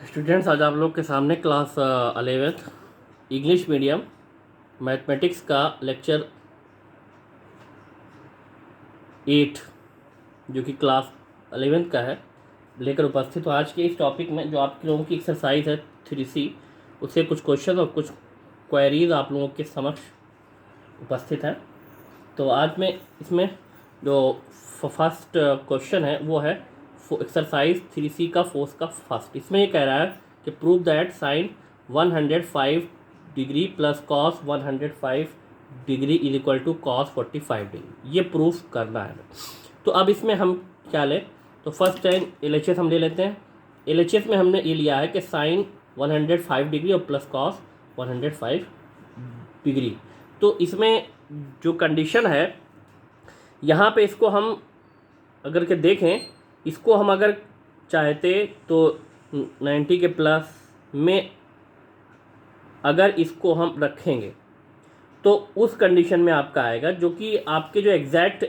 Students, आज आप लोग के सामने class 11th English medium mathematics का लेक्चर 8 जो कि क्लास 11th का है लेकर उपस्थित हूँ। आज के इस टॉपिक में जो आप लोगों की एक्सरसाइज है 3C, उससे कुछ क्वेश्चन और कुछ क्वेरीज आप लोगों के समक्ष उपस्थित है। तो आज मैं इसमें जो फर्स्ट क्वेश्चन है वो है एक्सरसाइज 3C का फोर्स का फर्स्ट। इसमें ये कह रहा है कि prove that sine 105 degree plus cos 105 degree is equal to cos 45 degree. ये प्रूफ करना है। तो अब इसमें हम क्या लें, तो फर्स्ट टाइम LHS हम ले लेते हैं। LHS में हमने ये लिया है कि साइन 105 डिग्री और प्लस कॉस 105 डिग्री। तो इसमें जो कंडीशन है यहाँ पे, इसको हम अगर के देखें, इसको हम अगर चाहते तो 90 के प्लस में अगर इसको हम रखेंगे तो उस कंडीशन में आपका आएगा जो कि आपके जो एग्जैक्ट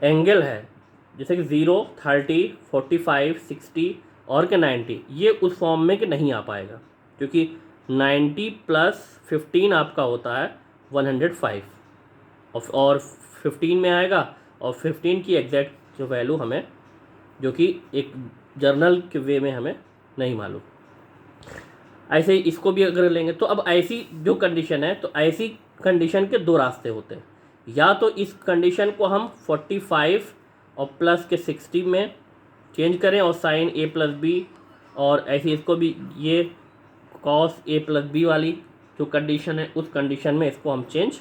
एंगल है, जैसे कि 0, 30, 45, 60 और के 90, ये उस फॉर्म में कि नहीं आ पाएगा, क्योंकि 90 प्लस 15 आपका होता है 105 और 15 में आएगा और 15 की एग्जैक्ट जो वैल्यू हमें, जो कि एक जर्नल के वे में हमें नहीं मालूम। ऐसे ही इसको भी अगर लेंगे तो अब ऐसी जो कंडीशन है, तो ऐसी कंडीशन के दो रास्ते होते हैं। या तो इस कंडीशन को हम 45 और प्लस के 60 में चेंज करें और साइन A प्लस बी, और ऐसे इसको भी ये कॉस A प्लस बी वाली जो कंडीशन है उस कंडीशन में इसको हम चेंज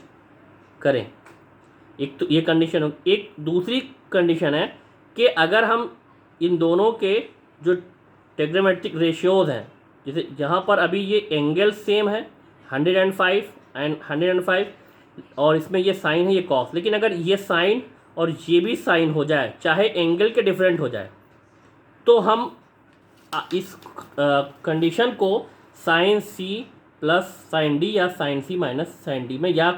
करें। एक तो ये कंडीशन हो। एक दूसरी कंडीशन है कि अगर हम इन दोनों के जो ट्रिग्नोमेट्रिक रेशियोज हैं, जैसे यहाँ पर अभी ये एंगल सेम है 105 एंड 105, और इसमें ये साइन है, ये कॉस, लेकिन अगर ये साइन और ये भी साइन हो जाए, चाहे एंगल के डिफरेंट हो जाए, तो हम इस कंडीशन को sine C plus sine D या sine C minus sine D में, या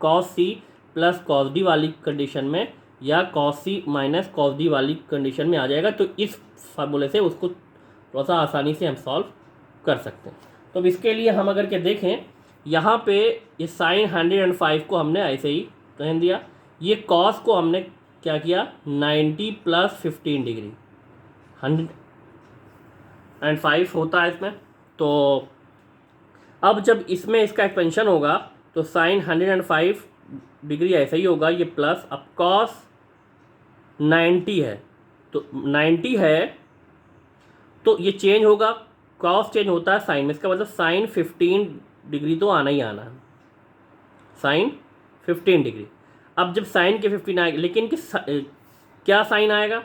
cos C plus cos D वाली कंडीशन में, या cos C minus cos D वाली कंडीशन में आ जाएगा। तो इस फार्मूले से उसको थोड़ा सा आसानी से हम सॉल्व कर सकते हैं। तो अब इसके लिए हम अगर के देखें, यहाँ पे ये साइन 105 को हमने ऐसे ही रहने दिया, ये कॉस को हमने क्या किया 90 प्लस 15 डिग्री, 105 होता है इसमें। तो अब जब इसमें इसका एक्सपेंशन होगा तो साइन 105 डिग्री ऐसा ही होगा, ये प्लस, अब कॉस 90 है, तो 90 है तो ये चेंज होगा, कॉस चेंज होता है साइन में, इसका मतलब साइन 15 डिग्री तो आना ही आना है, साइन 15 डिग्री। अब जब साइन के 15 आएगा, लेकिन क्या साइन आएगा,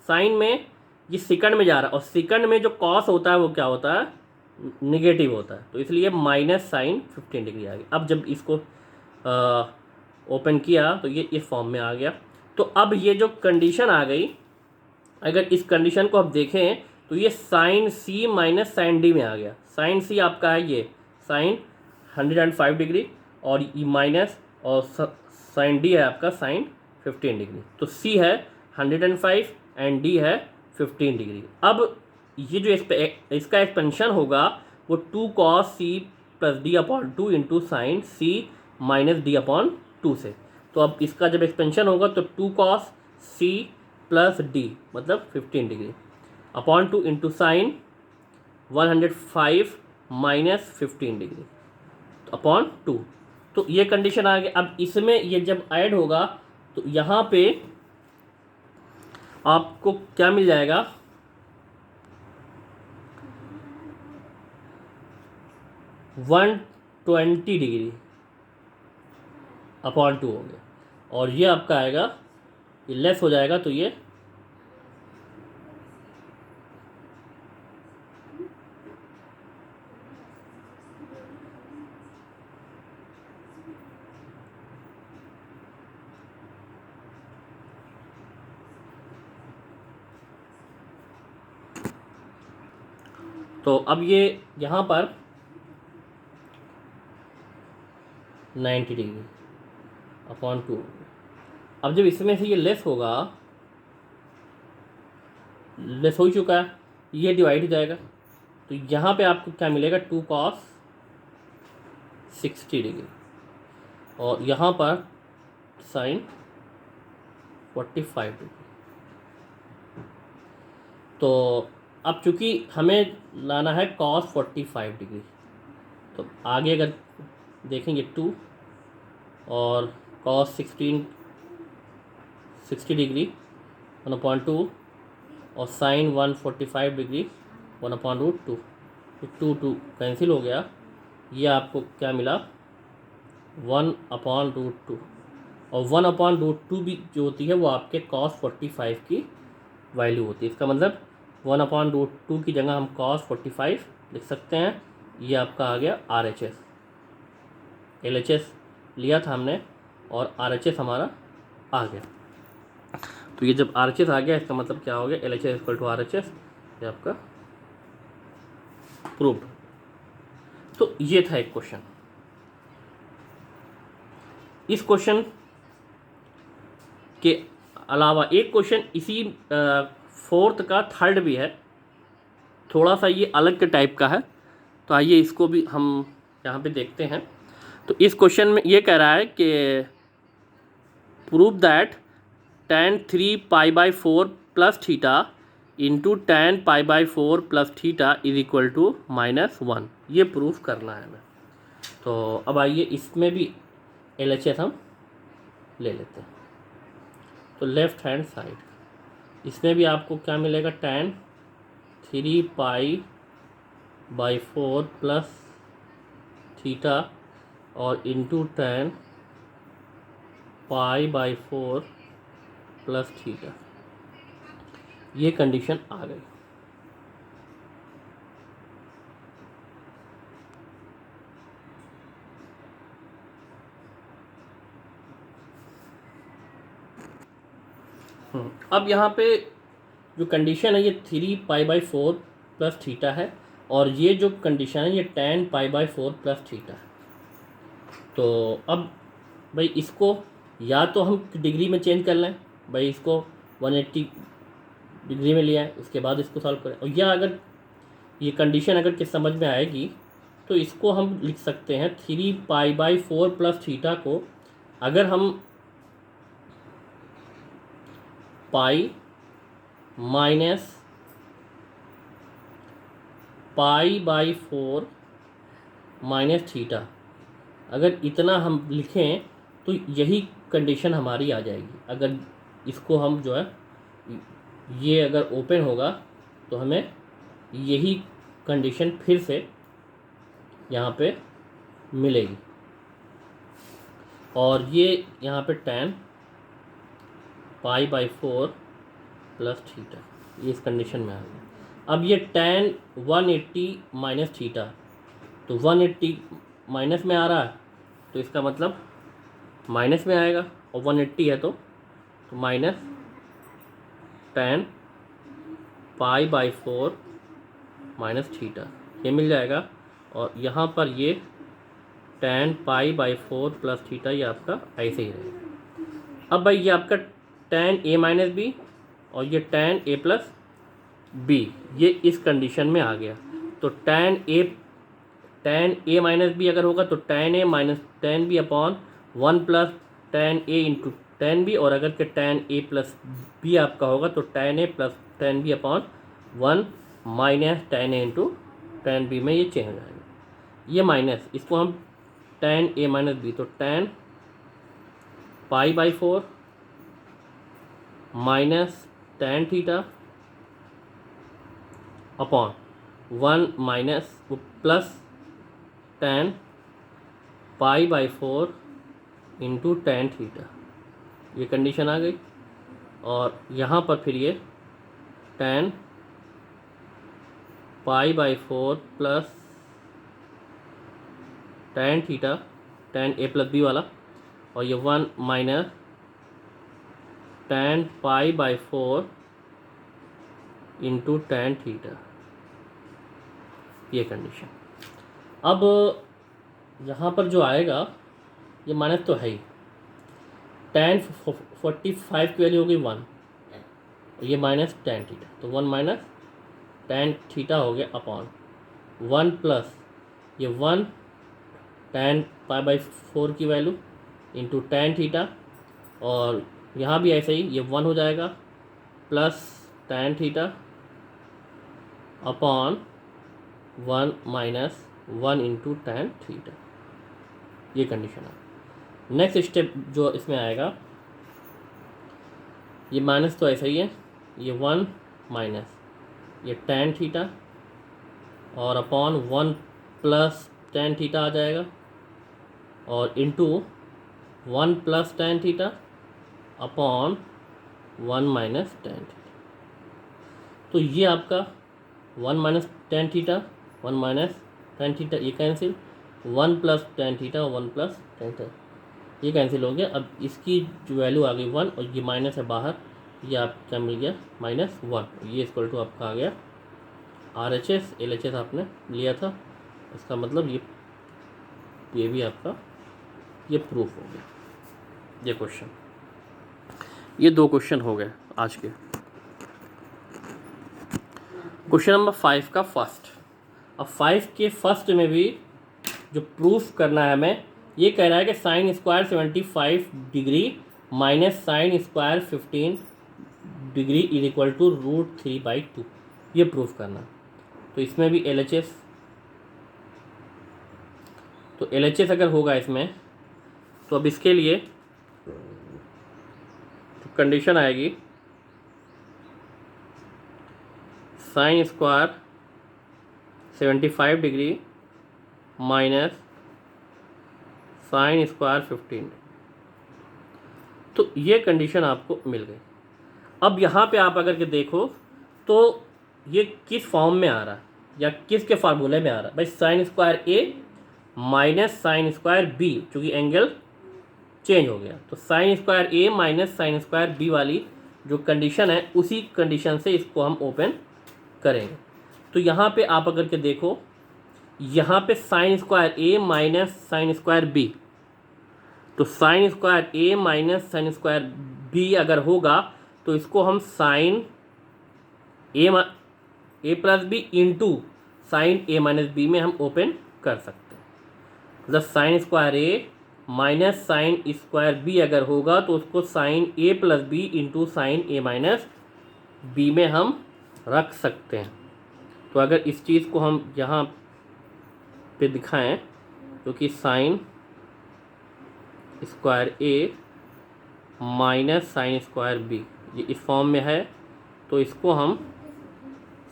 साइन में ये सेकंड में जा रहा है, और सेकंड में जो कॉस होता है वो क्या होता है, निगेटिव होता है, तो इसलिए माइनस साइन 15 डिग्री आ गई। अब जब इसको ओपन किया तो ये इस फॉर्म में आ गया। तो अब ये जो कंडीशन आ गई, अगर इस कंडीशन को आप देखें तो ये sine C minus sine D में आ गया। साइन C आपका है ये साइन 105 डिग्री, और ये माइनस, और साइन D है आपका साइन 15 डिग्री। तो C है 105 एंड D है 15 डिग्री। अब ये जो इसका एक्सपेंशन होगा वो 2 cos C plus D upon 2 into sine C minus D upon 2 से। तो अब इसका जब एक्सपेंशन होगा तो 2 cos C प्लस D मतलब 15 degree upon 2 into sine 105 minus 15 degree upon 2। तो ये कंडीशन आ गई। अब इसमें ये जब ऐड होगा तो यहाँ पे आपको क्या मिल जाएगा, 120 डिग्री अपॉन 2 हो गया, और ये आपका आएगा, ये लेस हो जाएगा तो ये तो अब ये यहाँ पर 90 डिग्री अपॉन 2। अब जब इसमें से ये लेस होगा, लेस हो ही चुका है, ये डिवाइड हो जाएगा, तो यहाँ पे आपको क्या मिलेगा 2 cos 60 डिग्री, और यहाँ पर साइन 45 डिग्री। तो अब चूँकि हमें लाना है cos 45 डिग्री, तो आगे अगर देखेंगे 2 और cos 60 डिग्री 1/2 और साइन 145 डिग्री 1/√2, तो 2 कैंसिल हो गया। ये आपको क्या मिला 1/√2, और 1/√2 भी जो होती है वो आपके cos 45 की वैल्यू होती है। इसका मतलब 1/√2 की जगह हम cos 45 लिख सकते हैं। ये आपका आ गया RHS। LHS लिया था हमने और RHS हमारा आ गया। तो ये जब RHS आ गया इसका मतलब क्या हो गया, LHS = RHS। ये आपका प्रूव्ड। तो ये था एक क्वेश्चन। इस क्वेश्चन के अलावा एक क्वेश्चन इसी 4th का 3rd भी है, थोड़ा सा ये अलग के टाइप का है। तो आइए इसको भी हम यहाँ पे देखते हैं। तो इस क्वेश्चन में ये कह रहा है कि prove that tan 3π/4 plus theta into tan π/4 plus theta is equal to -1। ये प्रूफ करना है हमें। तो अब आइए इसमें भी LHS हम ले लेते हैं। तो लेफ्ट हैंड साइड इसमें भी आपको क्या मिलेगा, tan 3π/4 प्लस थीटा और इंटू tan π/4 प्लस थीटा। ये कंडीशन आ गई। अब यहाँ पे जो कंडीशन है ये 3π/4 प्लस थीटा है, और ये जो कंडीशन है ये tan π/4 प्लस थीटा है। तो अब भाई इसको या तो हम डिग्री में चेंज कर लें, भाई इसको 180 डिग्री में लिया है, उसके बाद इसको सॉल्व करें। और या अगर ये कंडीशन अगर किस समझ में आएगी तो इसको हम लिख सकते हैं 3π/4 प्लस थीटा को अगर हम पाई माइनस π/4 माइनस थीटा, अगर इतना हम लिखें तो यही कंडीशन हमारी आ जाएगी। अगर इसको हम जो है ये अगर ओपन होगा तो हमें यही कंडीशन फिर से यहाँ पे मिलेगी, और ये यहाँ पे tan π/4 प्लस थीटा ये इस कंडीशन में आ गया। अब ये tan 180 माइनस थीटा, तो 180 माइनस में आ रहा है तो इसका मतलब माइनस में आएगा, और 180 है तो माइनस tan π/4 माइनस थीटा ये मिल जाएगा। और यहाँ पर ये tan π/4 प्लस थीटा ये आपका ऐसे ही रहेगा। अब भाई ये आपका tan a माइनस बी और ये tan a प्लस बी ये इस कंडीशन में आ गया। तो tan a माइनस बी अगर होगा तो tan a minus tan b upon 1 plus tan a into tan b, और अगर के tan a प्लस b आपका होगा तो tan a plus tan b upon 1 minus tan a into tan b में ये चेंज हो जाएगा। ये माइनस इसको हम tan a माइनस b, तो tan π/4 minus tan theta upon 1 minus plus tan π/4 into tan theta ये कंडीशन आ गई। और यहाँ पर फिर ये tan π/4 plus tan theta tan a plus B वाला, और ये 1 minus tan π/4 into tan theta ये कंडीशन। अब यहाँ पर जो आएगा ये माइनस तो है ही, tan 45 की वैल्यू होगी 1, ये माइनस tan थीटा, तो 1 माइनस टेन थीटा हो गया अपॉन 1 प्लस ये 1 टेन पाई बाई 4 की वैल्यू इंटू टेन थीटा, और यहाँ भी ऐसे ही ये 1 हो जाएगा plus tan theta upon 1 minus 1 into tan theta. ये कंडीशन है। नेक्स्ट स्टेप जो इसमें आएगा, ये माइनस तो ऐसा ही है, ये 1 माइनस ये टेन थीटा और अपॉन 1 प्लस टेन थीटा आ जाएगा, और into 1 plus tan theta upon 1 minus tan theta. तो ये आपका 1 minus tan theta 1 minus tan theta ये कैंसिल, 1 प्लस टेन थीटा और 1 प्लस टेन थीटा ये कैंसिल हो गया। अब इसकी जो वैल्यू आ गई 1 और ये माइनस है बाहर, ये आपको क्या मिल गया -1। ये इक्वल टू आपका आ गया RHS LHS आपने लिया था, इसका मतलब ये भी आपका ये प्रूफ हो गया। ये क्वेश्चन, ये 2 क्वेश्चन हो गए आज के। क्वेश्चन नंबर 5 का फर्स्ट। अब 5 के फर्स्ट में भी जो प्रूफ करना है हमें, ये कह रहा है कि sine square 75 degree minus sine square 15 degree is equal to √3/2। ये प्रूफ करना। तो इसमें भी LHS, तो LHS अगर होगा इसमें, तो अब इसके लिए तो कंडीशन आएगी sign square 75 degree minus sine square 15। तो ये कंडीशन आपको मिल गई। अब यहाँ पे आप अगर के देखो तो ये किस फॉर्म में आ रहा है या किसके फार्मूले में आ रहा है भाई, sign square A minus sine square B, चूँकि एंगल चेंज हो गया। तो sine square A minus sine square B वाली जो कंडीशन है, उसी कंडीशन से इसको हम ओपन करेंगे। तो यहाँ पे आप अगर के देखो, यहाँ पे sine square A minus sine square B, तो sine square A minus sine square B अगर होगा तो इसको हम sine A plus B into sine A minus B में हम ओपन कर सकते हैं। मतलब sine square A minus sine square B अगर होगा तो उसको sine A plus B into sine A minus B में हम रख सकते हैं। तो अगर इस चीज़ को हम यहाँ पे दिखाएं, जो कि sine square A minus sine square B ये इस फॉर्म में है, तो इसको हम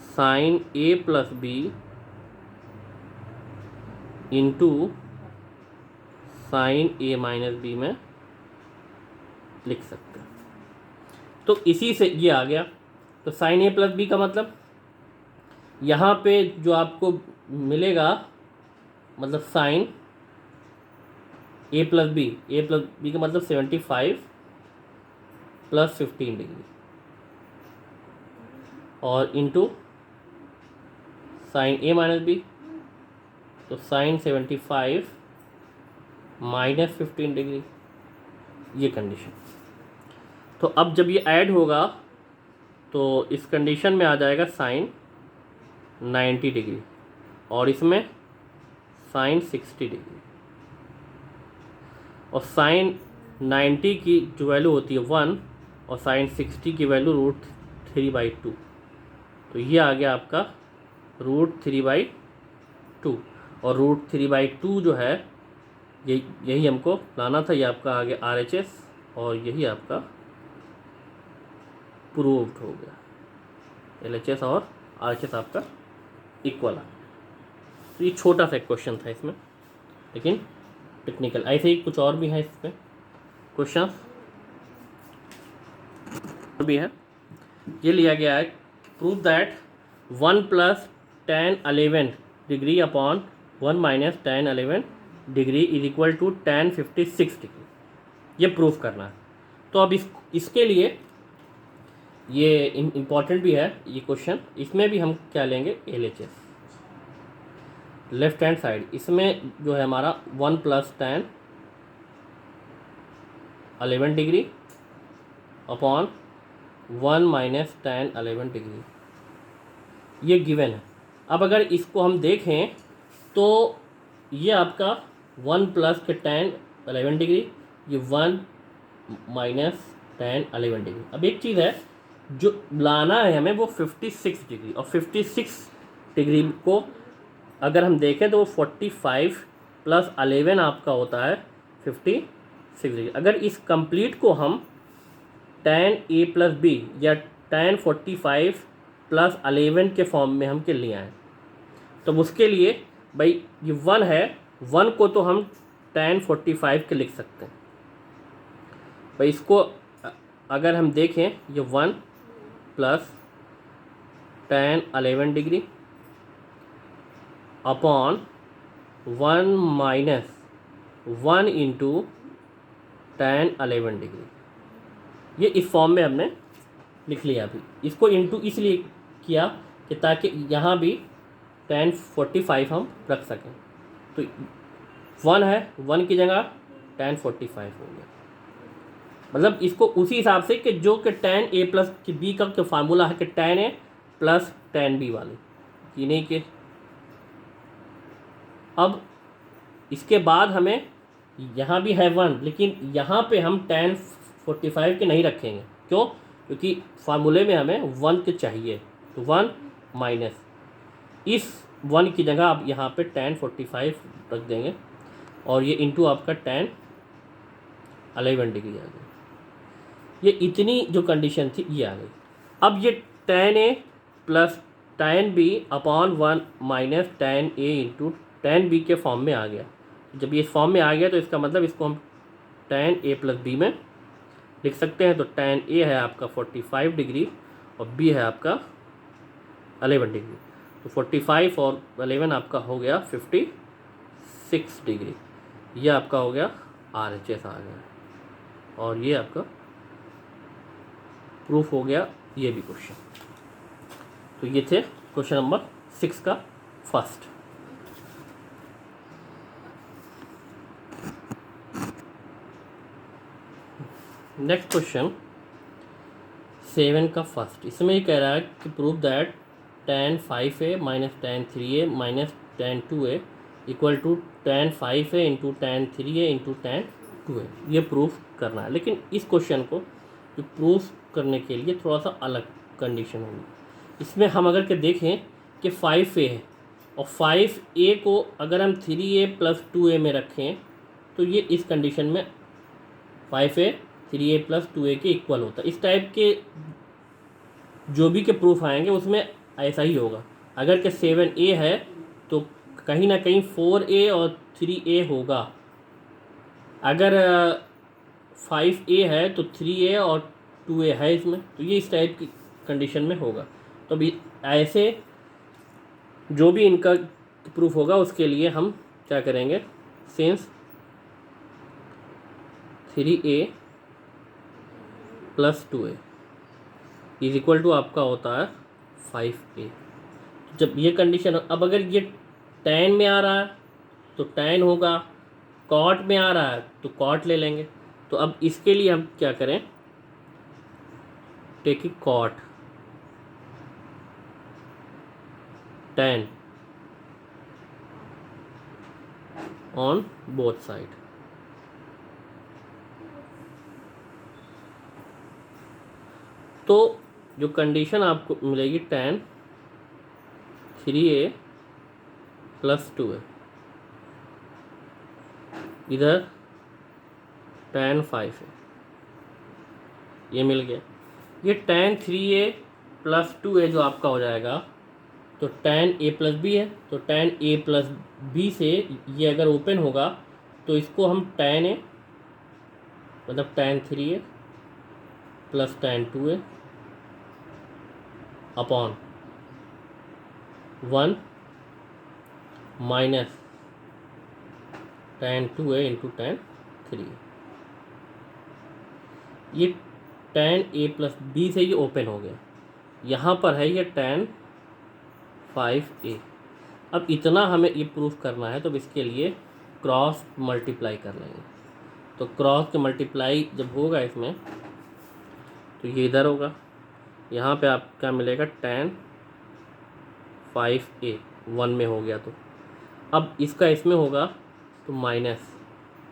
sine A plus B into sine A minus B में लिख सकते हैं। तो इसी से ये आ गया। तो साइन A प्लस B का मतलब यहाँ पे जो आपको मिलेगा, मतलब साइन A प्लस B का मतलब 75 प्लस 15 डिग्री और into sine A minus B, तो साइन 75 माइनस 15 डिग्री, ये कंडीशन। तो अब जब ये ऐड होगा तो इस कंडीशन में आ जाएगा साइन 90 डिग्री और इसमें साइन 60 डिग्री, और साइन 90 की जो वैल्यू होती है 1 और साइन 60 की वैल्यू √3/2। तो ये आ गया आपका √3/2, और √3/2 जो है यही हमको लाना था। ये आपका आ गया RHS और यही आपका प्रूव्ड हो गया। LHS और RHS आपका इक्वल है। तो ये छोटा सा क्वेश्चन था इसमें, लेकिन टेक्निकल। ऐसे ही कुछ और भी है इसमें क्वेश्चन भी है। ये लिया गया है, prove that 1 plus tan 11 degree upon 1 minus tan 11 degree is equal to tan 56 degree. ये प्रूफ करना है। तो अब इसके लिए ये इम्पॉर्टेंट भी है ये क्वेश्चन। इसमें भी हम क्या लेंगे, LHS लेफ्ट हैंड साइड। इसमें जो है हमारा 1 plus tan 11 degree upon 1 minus tan 11 degree ये गिवन है। अब अगर इसको हम देखें तो ये आपका 1 प्लस के tan 11 डिग्री, ये 1 माइनस tan 11 डिग्री। अब एक चीज़ है जो लाना है हमें वो 56 डिग्री, और 56 डिग्री को अगर हम देखें तो वो 45 प्लस 11 आपका होता है 56 डिग्री। अगर इस कंप्लीट को हम tan a प्लस बी या tan 45 प्लस 11 के फॉर्म में हम के लिए आए, तो उसके लिए भाई ये 1 है, 1 को तो हम tan 45 के लिख सकते हैं। भाई इसको अगर हम देखें ये 1 plus tan 11 degree upon 1 minus 1 into tan 11 degree, ये इस फॉर्म में हमने लिख लिया। अभी इसको इंटू इसलिए किया कि ताकि यहाँ भी tan 45 हम रख सकें। तो 1 है, 1 की जगह tan 45 हो गया। मतलब इसको उसी हिसाब से कि जो कि tan a प्लस की बी का जो फार्मूला है कि tan a plus tan b वाले कि नहीं के। अब इसके बाद हमें यहाँ भी है 1, लेकिन यहाँ पे हम tan 45 के नहीं रखेंगे। क्यों? क्योंकि फार्मूले में हमें 1 के चाहिए, तो 1 माइनस इस 1 की जगह आप यहाँ पे tan 45 रख देंगे, और ये इंटू आपका tan 11 डिग्री आ गई। ये इतनी जो कंडीशन थी ये आ गई। अब ये tan a plus tan b upon 1 minus tan a into tan b के फॉर्म में आ गया। जब ये इस फॉर्म में आ गया तो इसका मतलब इसको हम tan a प्लस b में लिख सकते हैं। तो tan a है आपका 45 डिग्री और b है आपका 11 डिग्री, तो 45 और 11 आपका हो गया 56 डिग्री। ये आपका हो गया RHS आ गया, और ये आपका प्रूफ हो गया ये भी क्वेश्चन। तो ये थे क्वेश्चन नंबर 6 का फर्स्ट। नेक्स्ट क्वेश्चन 7 का फर्स्ट। इसमें ये कह रहा है कि prove that tan 5a minus tan 3a minus tan 2a equal to tan 5a into tan 3a into tan 2a। ये प्रूफ करना है, लेकिन इस क्वेश्चन को जो प्रूफ करने के लिए थोड़ा सा अलग कंडीशन होगी। इसमें हम अगर के देखें कि 5a है और 5a को अगर हम 3a प्लस 2a में रखें तो ये इस कंडीशन में 5a 3a प्लस 2a के इक्वल होता है। इस टाइप के जो भी के प्रूफ आएंगे उसमें ऐसा ही होगा। अगर के 7a है तो कहीं ना कहीं 4a और 3a होगा। अगर 5a है तो 3a और 2a है इसमें, तो ये इस टाइप की कंडीशन में होगा। तो अभी ऐसे जो भी इनका प्रूफ होगा उसके लिए हम क्या करेंगे, since 3a plus 2a is equal to आपका होता है 5a। जब ये कंडीशन, अब अगर ये tan में आ रहा है तो tan होगा, cot में आ रहा है तो cot ले लेंगे। तो अब इसके लिए हम क्या करें, take cot tan on both side. तो जो कंडीशन आपको मिलेगी tan 3a प्लस 2a, इधर tan 5a, ये मिल गया। ये tan 3a प्लस 2a जो आपका हो जाएगा, तो tan a प्लस बी है, तो tan a प्लस बी से ये अगर ओपन होगा तो इसको हम tan a मतलब tan 3a plus tan 2a upon 1 minus tan 2a into tan 3a। ये tan a प्लस बी से ये ओपन हो गया। यहाँ पर है ये tan 5a। अब इतना हमें ये प्रूफ करना है, तो इसके लिए क्रॉस मल्टीप्लाई कर लेंगे। तो क्रॉस के मल्टीप्लाई जब होगा इसमें तो ये इधर होगा, यहाँ पे आप क्या मिलेगा tan 5a 1 में हो गया। तो अब इसका इसमें होगा तो माइनस,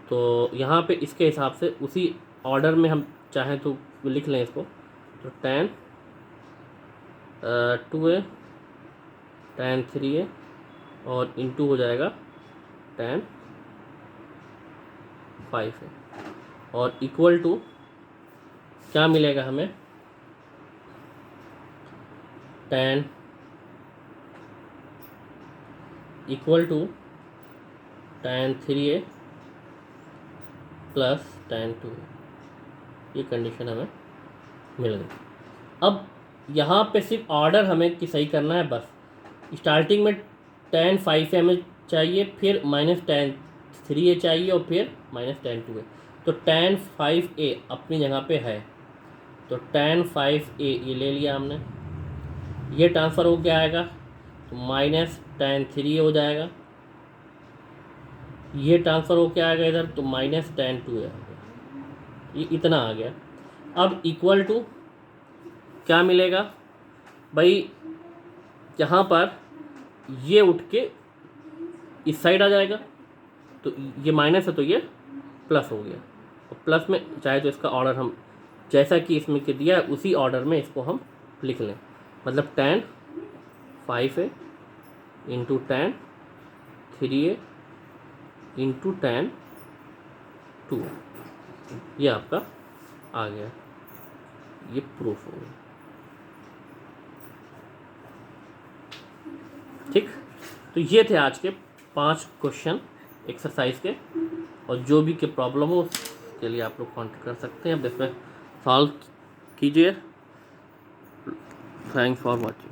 तो यहाँ पे इसके हिसाब से उसी ऑर्डर में हम चाहें तो लिख लें इसको। तो tan 2a tan 3a और इंटू हो जाएगा tan 5a और इक्वल टू क्या मिलेगा हमें, tan equal to tan 3a plus tan 2a। ये कंडीशन हमें मिल गई। अब यहाँ पे सिर्फ ऑर्डर हमें कि सही करना है बस। स्टार्टिंग में tan 5a हमें चाहिए, फिर माइनस tan 3a चाहिए और फिर माइनस tan 2a। तो tan 5a अपनी जगह पे है, तो tan 5a ये ले लिया हमने, ये ट्रांसफ़र हो क्या आएगा, तो माइनस tan 3a हो जाएगा, ये ट्रांसफ़र हो क्या आएगा इधर, तो माइनस tan 2a आ गया। ये इतना आ गया। अब इक्वल टू क्या मिलेगा भाई, यहाँ पर ये उठ के इस साइड आ जाएगा, तो ये माइनस है तो ये प्लस हो गया। और प्लस में चाहे तो इसका ऑर्डर हम जैसा कि इसमें के दिया है उसी ऑर्डर में इसको हम लिख लें, मतलब tan 5a into tan 3a into tan 2, ये आपका आ गया, ये प्रूफ हो गया। ठीक, तो ये थे आज के 5 क्वेश्चन एक्सरसाइज के, और जो भी के प्रॉब्लम हो उसके लिए आप लोग कॉन्टेक्ट कर सकते हैं, अब इसमें सॉल्व कीजिए। Thanks for watching.